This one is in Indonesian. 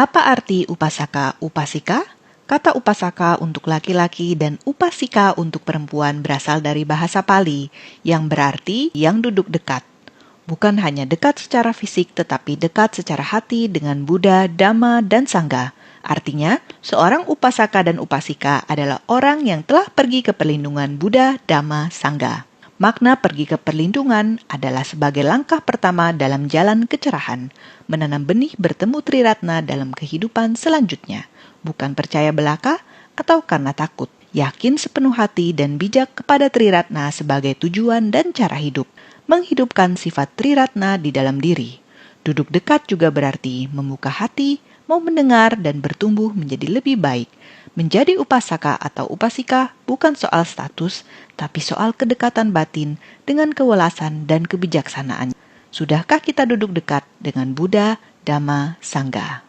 Apa arti upasaka upasika? Kata upasaka untuk laki-laki dan upasika untuk perempuan berasal dari bahasa Pali yang berarti yang duduk dekat. Bukan hanya dekat secara fisik tetapi dekat secara hati dengan Buddha, Dhamma, dan Sangha. Artinya, seorang upasaka dan upasika adalah orang yang telah pergi ke perlindungan Buddha, Dhamma, Sangha. Makna pergi ke perlindungan adalah sebagai langkah pertama dalam jalan kecerahan, menanam benih bertemu Triratna dalam kehidupan selanjutnya, bukan percaya belaka atau karena takut, yakin sepenuh hati dan bijak kepada Triratna sebagai tujuan dan cara hidup, menghidupkan sifat Triratna di dalam diri. Duduk dekat juga berarti membuka hati, mau mendengar dan bertumbuh menjadi lebih baik. Menjadi upasaka atau upasika bukan soal status, tapi soal kedekatan batin dengan kewelasan dan kebijaksanaan. Sudahkah kita duduk dekat dengan Buddha, Dhamma, Sangha?